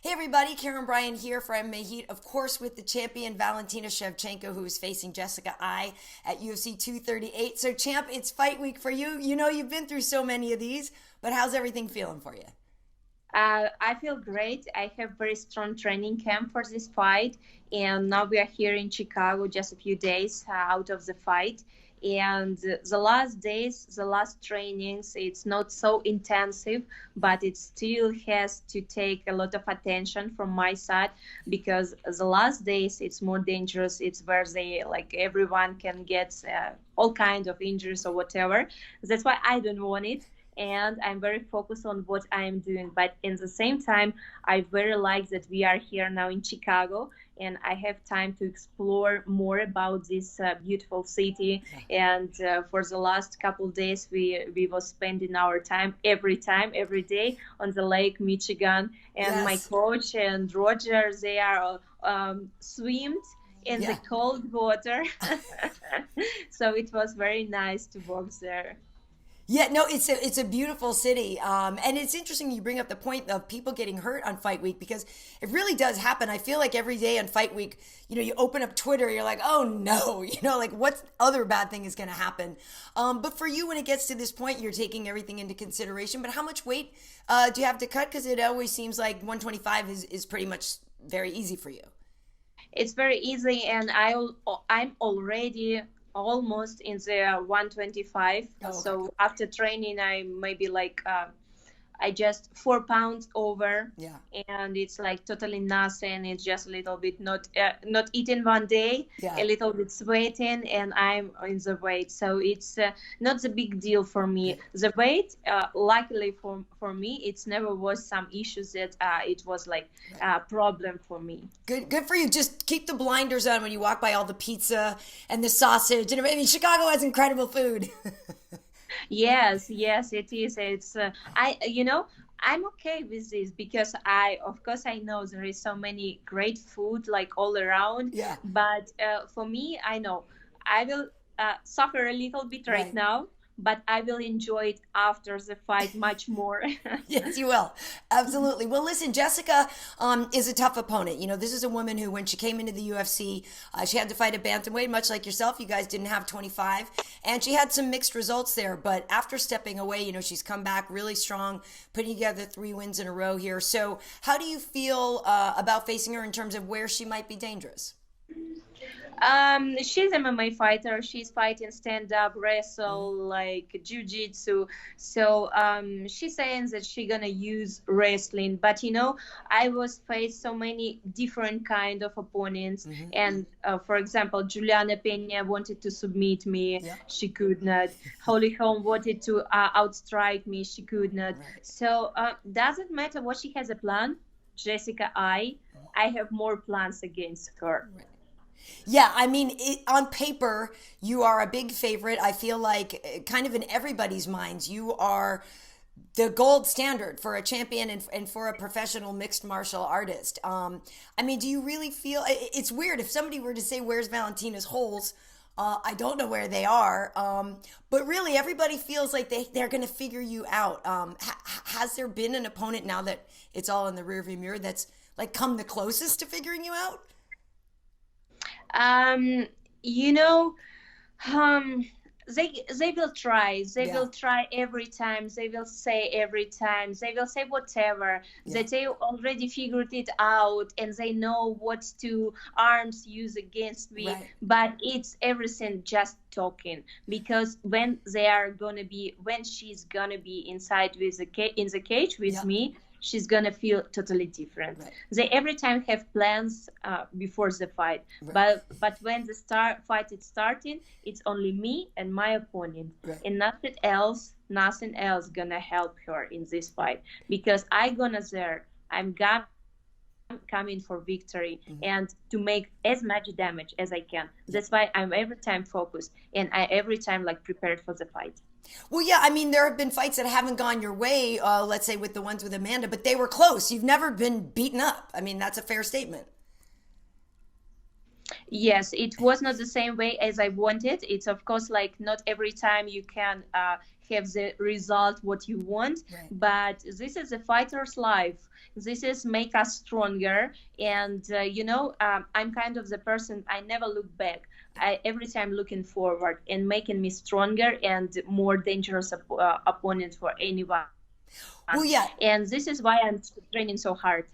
Hey everybody, Karyn Bryant here for MMA Heat, of course with the champion Valentina Shevchenko, who is facing Jessica I at UFC 238. So champ, it's fight week for you. You know you've been through so many of these, but how's everything feeling for you? I feel great. I have very strong training camp for this fight, and now we are here in Chicago, just a few days out of the fight. And the last days, the last trainings, it's not so intensive, but it still has to take a lot of attention from my side because the last days it's more dangerous. It's where they like everyone can get all kind of injuries or whatever. That's why I don't want it, and I'm very focused on what I am doing. But in the same time, I very like that we are here now in Chicago, and I have time to explore more about this beautiful city. And for the last couple of days, we was spending our time, every day on the Lake Michigan. And my Yes. coach and Roger, they are swimmed in the cold water. So it was very nice to walk there. Yeah, no, it's a beautiful city, and it's interesting you bring up the point of people getting hurt on Fight Week because it really does happen. I feel like every day on Fight Week, you open up Twitter, you're like, oh no, like what other bad thing is going to happen? But for you, when it gets to this point, you're taking everything into consideration. But how much weight do you have to cut? Because it always seems like 125 is pretty much very easy for you. It's very easy, and I'm already almost in the 125. Oh, okay. So after training, I maybe like I just 4 pounds over, Yeah. and it's like totally nothing. It's just a little bit not eating one day, Yeah. a little bit sweating, and I'm in the weight. So it's not the big deal for me. The weight, luckily for me, it's never was some issues that it was like a problem for me. Good for you. Just keep the blinders on when you walk by all the pizza and the sausage. And I mean, Chicago has incredible food. Yes, yes, it is. It's I'm okay with this because of course, I know there is so many great food like all around. Yeah. But for me, I know I will suffer a little bit right now, but I will enjoy it after the fight much more. Yes, you will. Absolutely. Well, listen, Jessica is a tough opponent. This is a woman who, when she came into the UFC, she had to fight a bantamweight, much like yourself. You guys didn't have 25, and she had some mixed results there. But after stepping away, she's come back really strong, putting together 3 wins in a row here. So how do you feel about facing her in terms of where she might be dangerous? She's MMA fighter. She's fighting stand-up, wrestle, like jiu-jitsu. So she's saying that she's gonna use wrestling. But I was faced so many different kind of opponents. And for example, Juliana Pena wanted to submit me. Yeah. She could not. Holly Holm wanted to outstrike me. She could not. Right. So doesn't matter what she has a plan. Jessica, I have more plans against her. Right. Yeah, I mean, on paper, you are a big favorite. I feel like kind of in everybody's minds, you are the gold standard for a champion and for a professional mixed martial artist. I mean, do you really feel it's weird if somebody were to say, where's Valentina's holes? I don't know where they are. But really, everybody feels like they're going to figure you out. Has there been an opponent now that it's all in the rearview mirror that's like come the closest to figuring you out? um you know they will try, they Yeah. will try every time, they will say every time, they will say whatever, Yeah. that they already figured it out and they know what to arms use against me. Right. But it's everything just talking, because when she's gonna be inside with in the cage with Yeah. me, she's gonna feel totally different. Right. They every time have plans before the fight, Right. but when the fight is starting, it's only me and my opponent, Right. and nothing else gonna help her in this fight, because I'm coming for victory and to make as much damage as I can. That's why I'm every time focused, and I every time like prepared for the fight. Well, yeah, I mean, there have been fights that haven't gone your way, let's say with the ones with Amanda, but they were close. You've never been beaten up. I mean, that's a fair statement. Yes, it was not the same way as I wanted. It's of course like not every time you can have the result what you want, Right. but this is a fighter's life. This is make us stronger, and I'm kind of the person I never look back. I every time looking forward and making me stronger and more dangerous opponent for anyone. Well, yeah. And this is why I'm training so hard.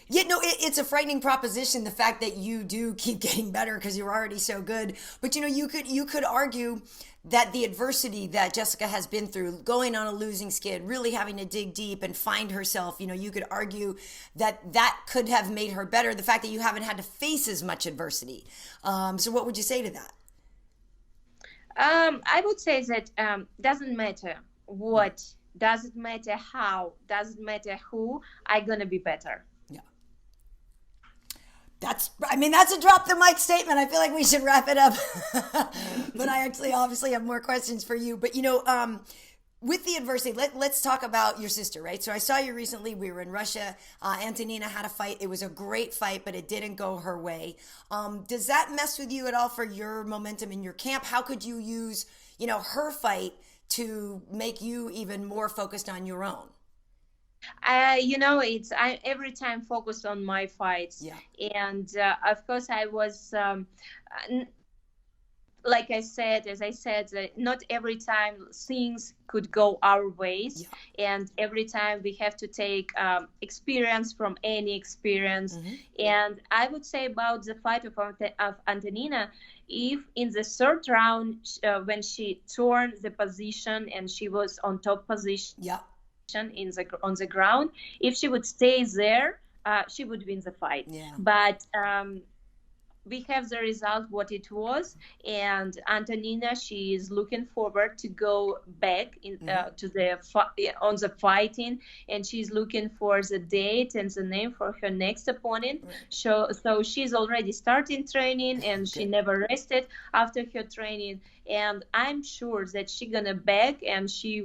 Yeah, no, it's a frightening proposition. The fact that you do keep getting better because you're already so good. But you could argue that the adversity that Jessica has been through, going on a losing skid, really having to dig deep and find herself, you could argue that that could have made her better. The fact that you haven't had to face as much adversity. So what would you say to that? I would say that doesn't matter what, doesn't matter how, doesn't matter who, I'm gonna be better. That's a drop the mic statement. I feel like we should wrap it up. But I actually obviously have more questions for you. But with the adversity, let's talk about your sister, right? So I saw you recently. We were in Russia. Antonina had a fight. It was a great fight, but it didn't go her way. Does that mess with you at all for your momentum in your camp? How could you use, her fight to make you even more focused on your own? I every time focused on my fights. Yeah. And of course I was like I said, as I said, not every time things could go our ways. Yeah. And every time we have to take experience from any experience. Mm-hmm. And I would say about the fight of Antonina, if in the third round when she turned the position and she was on top position. Yeah. On the ground, if she would stay there, she would win the fight. Yeah. But we have the result what it was, and Antonina, she is looking forward to go back in to the on the fighting, and she's looking for the date and the name for her next opponent. Right. So she's already starting training, and she never rested after her training, and I'm sure that she's gonna back and she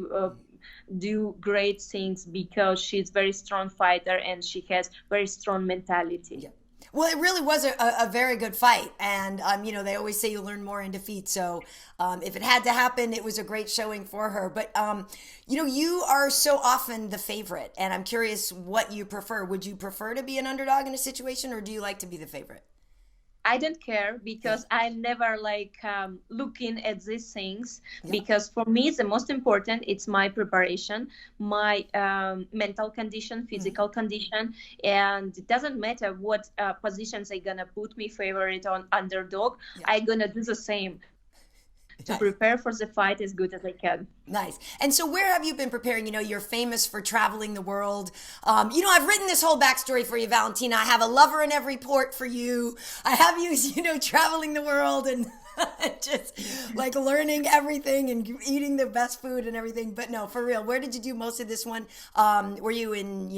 do great things because she's very strong fighter and she has very strong mentality. Yeah. Well, it really was a very good fight. And, they always say you learn more in defeat. So if it had to happen, it was a great showing for her. But, you are so often the favorite. And I'm curious what you prefer. Would you prefer to be an underdog in a situation, or do you like to be the favorite? I don't care because I'm never looking at these things, because for me the most important it's my preparation, my mental condition, physical condition, and it doesn't matter what positions they're gonna put me favorite on underdog. I'm gonna do the same to prepare for the fight as good as I can. Nice. And so where have you been preparing? You're famous for traveling the world. I've written this whole backstory for you, Valentina. I have a lover in every port for you. I have you, traveling the world and just like learning everything and eating the best food and everything. But no, for real, where did you do most of this one? Were you in,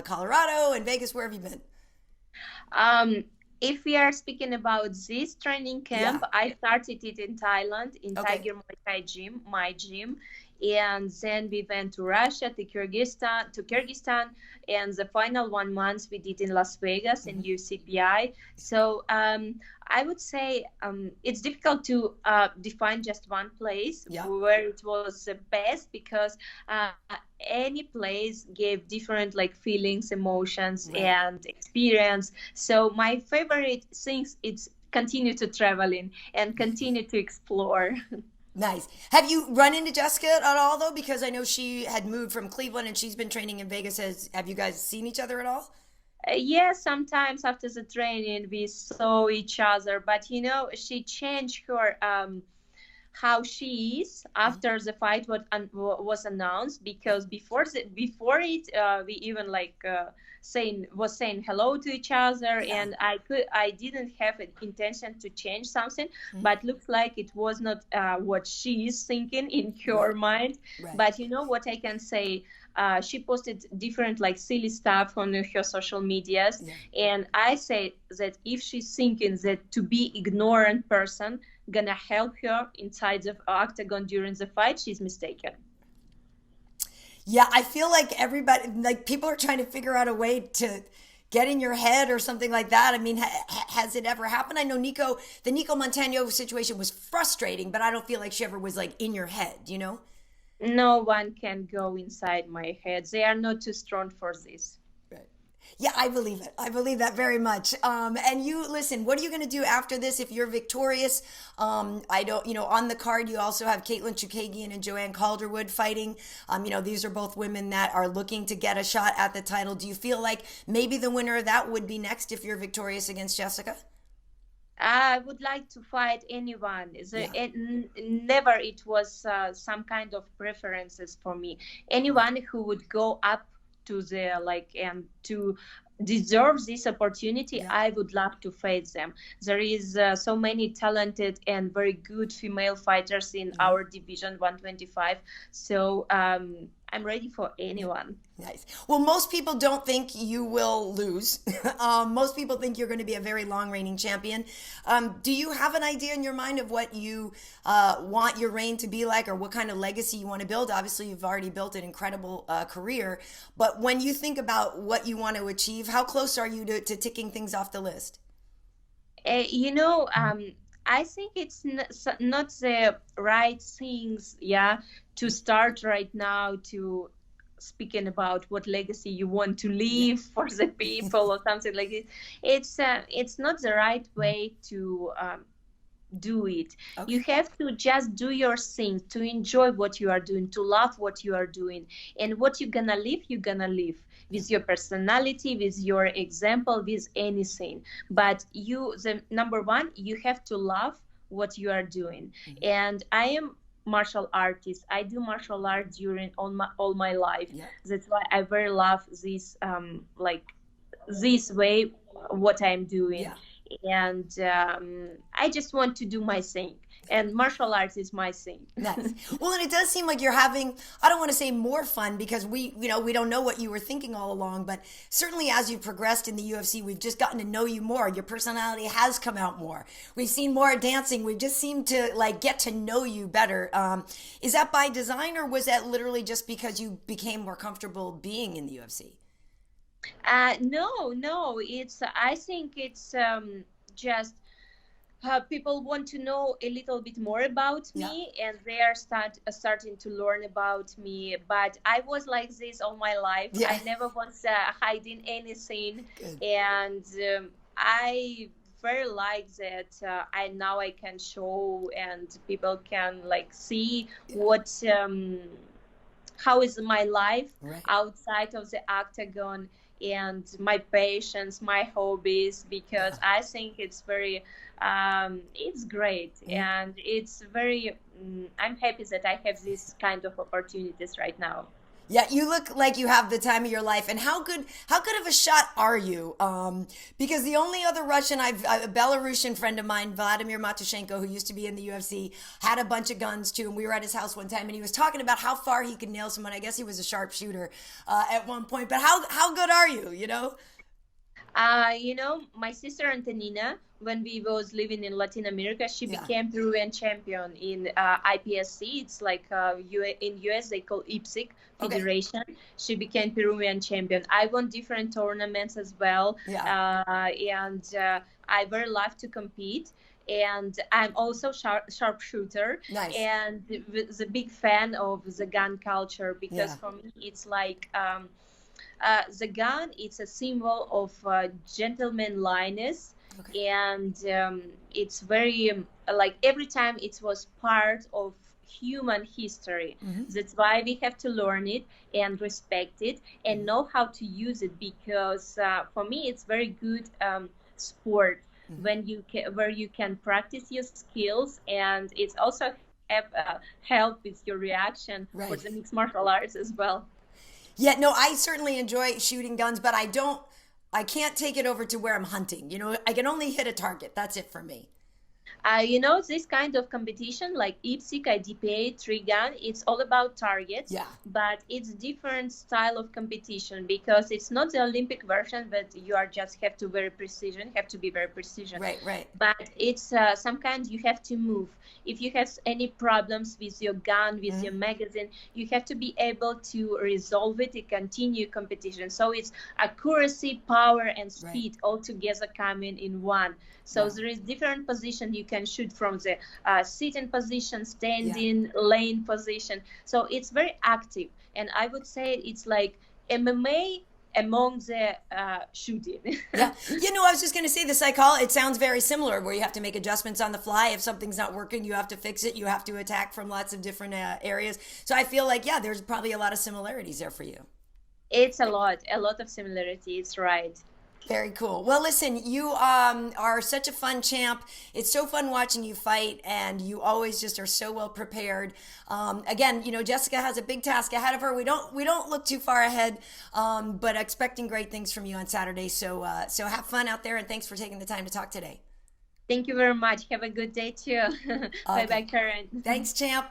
Colorado and Vegas? Where have you been? If we are speaking about this training camp, I started it in Thailand, in Tiger Muay Thai gym, my gym. And then we went to Russia, to Kyrgyzstan, and the final 1 month we did in Las Vegas in UCPI. So I would say it's difficult to define just one place where it was the best, because any place gave different feelings, emotions, and experience. So my favorite things is continue to traveling and continue to explore. Nice. Have you run into Jessica at all, though? Because I know she had moved from Cleveland and she's been training in Vegas. Have you guys seen each other at all? Yes, sometimes after the training we saw each other, but she changed her how she is after the fight was announced, because before it we even saying hello to each other, and I didn't have an intention to change something, but looks like it was not what she is thinking in her mind. But what I can say, she posted different silly stuff on her social medias, and I say that if she's thinking that to be ignorant person gonna help her inside the octagon during the fight, she's mistaken. Yeah, I feel like everybody, people are trying to figure out a way to get in your head or something like that? I mean, has it ever happened? I know the Nico Montano situation was frustrating, but I don't feel like she ever was like in your head, you know? No one can go inside my head. They are not too strong for this. Yeah, I believe it. I believe that very much. And you, listen, what are you going to do after this if you're victorious? I don't, on the card, you also have Caitlin Chukagian and Joanne Calderwood fighting. These are both women that are looking to get a shot at the title. Do you feel like maybe the winner of that would be next if you're victorious against Jessica? I would like to fight anyone. Yeah. Never it was some kind of preferences for me. Anyone who would go up to the and to deserve this opportunity, Yeah. I would love to face them. There is so many talented and very good female fighters in our division 125. So I'm ready for anyone. Nice. Well, most people don't think you will lose. Most people think you're going to be a very long reigning champion. Do you have an idea in your mind of what you want your reign to be like, or what kind of legacy you want to build? Obviously, you've already built an incredible career. But when you think about what you want to achieve, how close are you to ticking things off the list? I think it's not the right things, to start right now to speaking about what legacy you want to leave for the people or something like this. It's not the right way to do it. Okay. You have to just do your thing, to enjoy what you are doing, to love what you are doing, and what you're gonna live with your personality, with your example, with anything. But the number one, you have to love what you are doing. And I am martial artist. I do martial art during all my life. Yeah. That's why I very love this this way what I'm doing. Yeah. And I just want to do my thing, and martial arts is my thing. Nice. Well, and it does seem like you're having, I don't want to say more fun, because we don't know what you were thinking all along, but certainly as you've progressed in the UFC, we've just gotten to know you more. Your personality has come out more. We've seen more dancing. We've just seemed to get to know you better. Is that by design, or was that literally just because you became more comfortable being in the UFC? No. I think it's just people want to know a little bit more about me, and they are starting to learn about me. But I was like this all my life. Yeah. I never was hiding anything. Good. And I very like that I can show, and people can see what how is my life outside of the octagon, and my passions, my hobbies, because I think it's very it's great, and it's very I'm happy that I have these kind of opportunities right now. Yeah, you look like you have the time of your life. And how good of a shot are you? Because the only other Russian, a Belarusian friend of mine, Vladimir Matyushenko, who used to be in the UFC, had a bunch of guns too. And we were at his house one time, and he was talking about how far he could nail someone. I guess he was a sharpshooter at one point. But how good are you? My sister Antonina, when we was living in Latin America, she became Peruvian champion in IPSC. It's like in US they call IPSC Federation. Okay. She became Peruvian champion. I won different tournaments as well. Yeah. And I very love to compete. And I'm also sharpshooter. Nice. And the big fan of the gun culture, because for me it's like the gun, it's a symbol of gentlemanliness. Okay. And it's very every time it was part of human history. That's why we have to learn it and respect it and know how to use it, because for me it's very good sport when where you can practice your skills, and it's also help with your reaction for the mixed martial arts as well. Yeah, no, I certainly enjoy shooting guns, but I can't take it over to where I'm hunting. I can only hit a target. That's it for me. This kind of competition like IPSC, IDPA, Trigun, it's all about targets, Yeah. but it's different style of competition because it's not the Olympic version, but you are just have to be very precision. Right. But it's some kind you have to move. If you have any problems with your gun, with your magazine, you have to be able to resolve it and continue competition. So it's accuracy, power, and speed all together coming in one. So there is different position you can shoot from the sitting position, standing, lane position. So it's very active. And I would say it's like MMA among the shooting. Yeah. I was just going to say the psychology, it sounds very similar where you have to make adjustments on the fly. If something's not working, you have to fix it. You have to attack from lots of different areas. So I feel like, there's probably a lot of similarities there for you. It's a lot of similarities, right? Very cool. Well, listen, you are such a fun champ. It's so fun watching you fight, and you always just are so well prepared. Again, Jessica has a big task ahead of her. We don't look too far ahead, but expecting great things from you on Saturday. So have fun out there, and thanks for taking the time to talk today. Thank you very much. Have a good day too. Bye bye, Karyn. Thanks, champ.